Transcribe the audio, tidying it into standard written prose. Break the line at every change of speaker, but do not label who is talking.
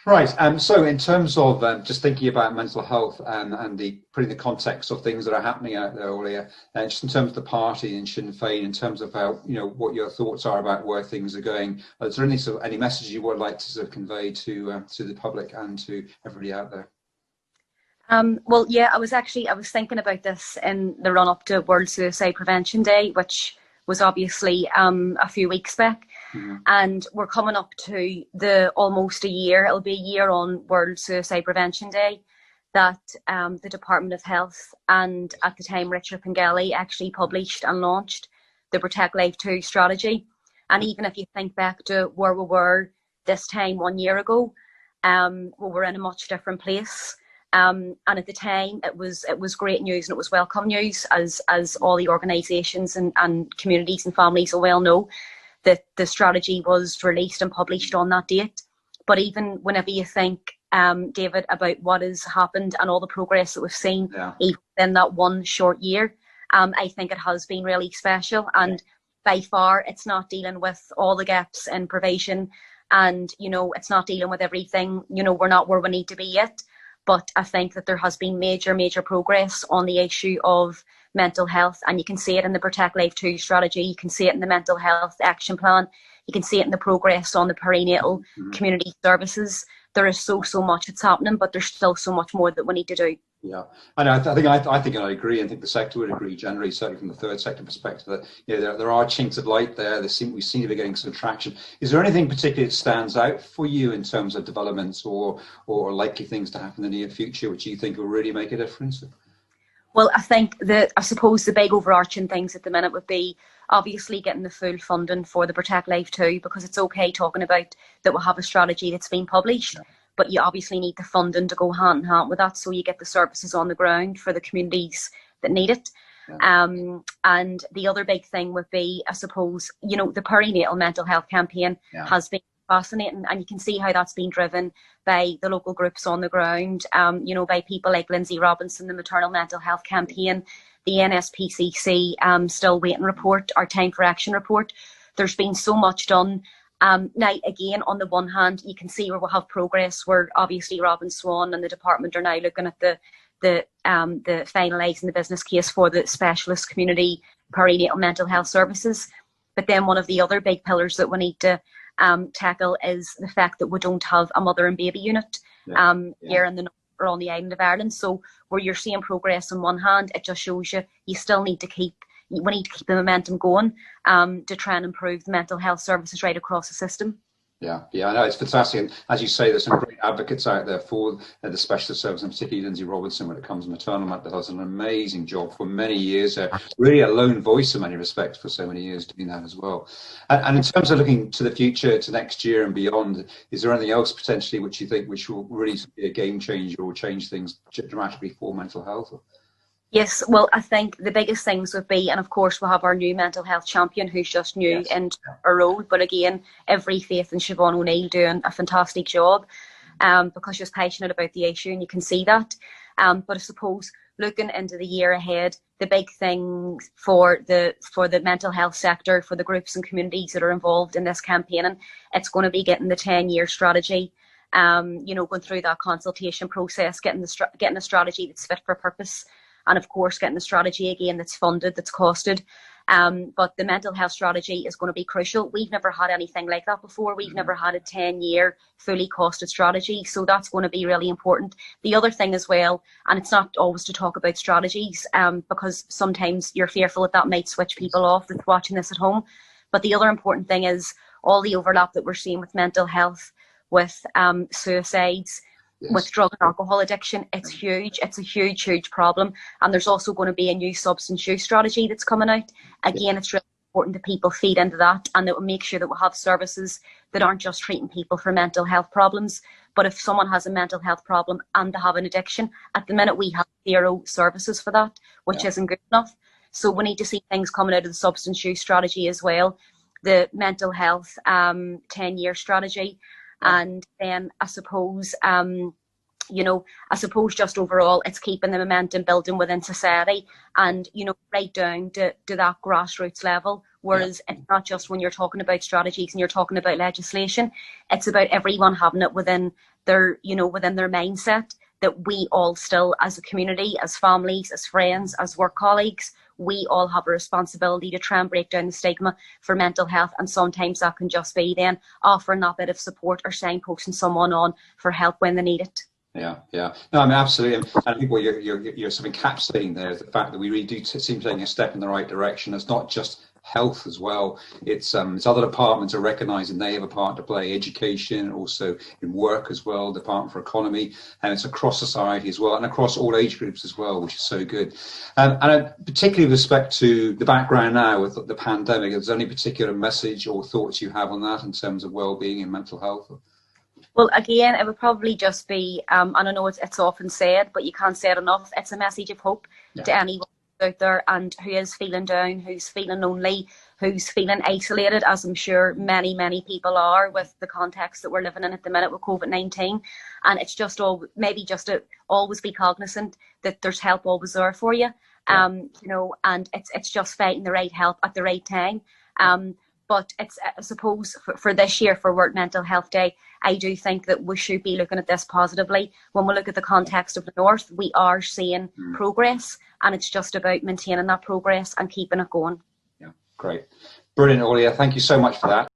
Right. So in terms of just thinking about mental health and putting the context of things that are happening out there, Orlaithi, just in terms of the party and Sinn Fein, in terms of how, what your thoughts are about where things are going, is there any message you would like to sort of convey to the public and to everybody out there?
Well, yeah, I was thinking about this in the run up to World Suicide Prevention Day, which was obviously a few weeks back. Mm-hmm. And we're coming up to almost a year. It'll be a year on World Suicide Prevention Day that the Department of Health and at the time Richard Pengelly actually published and launched the Protect Life 2 strategy. And even if you think back to where we were this time 1 year ago, we were in a much different place. And at the time, it was great news, and it was welcome news, as all the organisations and communities and families will well know, that the strategy was released and published on that date. But even whenever you think, David, about what has happened and all the progress that we've seen, even in that one short year, I think it has been really special. And by far, it's not dealing with all the gaps in provision, and it's not dealing with everything. We're not where we need to be yet. But I think that there has been major progress on the issue of mental health, and you can see it in the Protect Life 2 strategy, you can see it in the mental health action plan, you can see it in the progress on the perinatal community services. There is so much that's happening, but there's still so much more that we need to do.
Yeah, and I think I agree. I think the sector would agree generally, certainly from the third sector perspective, that there are chinks of light there. We seem to be getting some traction. Is there anything particularly that stands out for you in terms of developments or likely things to happen in the near future, which you think will really make a difference?
Well, I suppose the big overarching things at the minute would be obviously getting the full funding for the Protect Life 2, because it's okay talking about that we'll have a strategy that's been published. But you obviously need the funding to go hand in hand with that, so you get the services on the ground for the communities that need it. And the other big thing would be, I suppose, the perinatal mental health campaign has been fascinating, and you can see how that's been driven by the local groups on the ground, by people like Lindsay Robinson, the Maternal Mental Health Campaign, the NSPCC Still Waiting report, our Time for Action report. There's been so much done. Now, again, on the one hand, you can see where we'll have progress, where obviously Robin Swan and the department are now looking at the finalising the business case for the specialist community perinatal mental health services. But then one of the other big pillars that we need to tackle is the fact that we don't have a mother and baby unit here in the north or on the island of Ireland. So where you're seeing progress on one hand, it just shows you still need to keep the momentum going to try and improve the mental health services right across the system.
Yeah, I know, it's fantastic. And as you say, there's some great advocates out there for the specialist service, and particularly Lindsay Robinson when it comes to maternal mental health. Does an amazing job for many years. Really a lone voice in many respects for so many years doing that as well. And in terms of looking to the future, to next year and beyond, is there anything else potentially which you think which will really be a game changer or change things dramatically for mental health?
Yes, well, I think the biggest things would be, and of course we'll have our new mental health champion who's just new into our role, but again, every faith in Siobhan O'Neill doing a fantastic job because she's passionate about the issue, and you can see that. But I suppose looking into the year ahead, the big thing for the mental health sector, for the groups and communities that are involved in this campaigning, it's going to be getting the 10-year strategy, going through that consultation process, getting a strategy that's fit for purpose. And of course, getting the strategy again that's funded, that's costed. But the mental health strategy is going to be crucial. We've never had anything like that before. We've never had a 10-year fully costed strategy. So that's going to be really important. The other thing as well, and it's not always to talk about strategies, because sometimes you're fearful that might switch people off that's watching this at home. But the other important thing is all the overlap that we're seeing with mental health, with suicides, with drug and alcohol addiction. It's huge. It's a huge problem. And there's also going to be a new substance use strategy that's coming out. Again, it's really important that people feed into that, and that we make sure that we have services that aren't just treating people for mental health problems. But if someone has a mental health problem and they have an addiction, at the minute we have 0 services for that, which isn't good enough. So we need to see things coming out of the substance use strategy as well, the mental health 10-year strategy. And then I suppose, just overall, it's keeping the momentum building within society and, right down to that grassroots level. Whereas it's not just when you're talking about strategies and you're talking about legislation, it's about everyone having it within they're, you know, within their mindset that we all still, as a community, as families, as friends, as work colleagues, we all have a responsibility to try and break down the stigma for mental health. And sometimes that can just be then offering that bit of support or signposting someone on for help when they need it.
Yeah, yeah. No, I mean, absolutely. And I think what you're sort of encapsulating there is the fact that we really do seem to be taking a step in the right direction. It's not just health as well. It's other departments are recognising they have a part to play, education, also in work as well, Department for Economy, and it's across society as well, and across all age groups as well, which is so good. And particularly with respect to the background now with the pandemic, is there any particular message or thoughts you have on that in terms of well-being and mental health?
Well, again, it would probably just be, and I know it's often said, but you can't say it enough, it's a message of hope to anyone out there and who is feeling down, who's feeling lonely, who's feeling isolated, as I'm sure many people are with the context that we're living in at the minute with COVID-19. And it's just maybe just to always be cognizant that there's help always there for you, you know, and it's just finding the right help at the right time. But it's, I suppose, for this year, for World Mental Health Day, I do think that we should be looking at this positively. When we look at the context of the North, we are seeing progress, and it's just about maintaining that progress and keeping it going.
Yeah, great. Brilliant, Orlaithi. Thank you so much for that.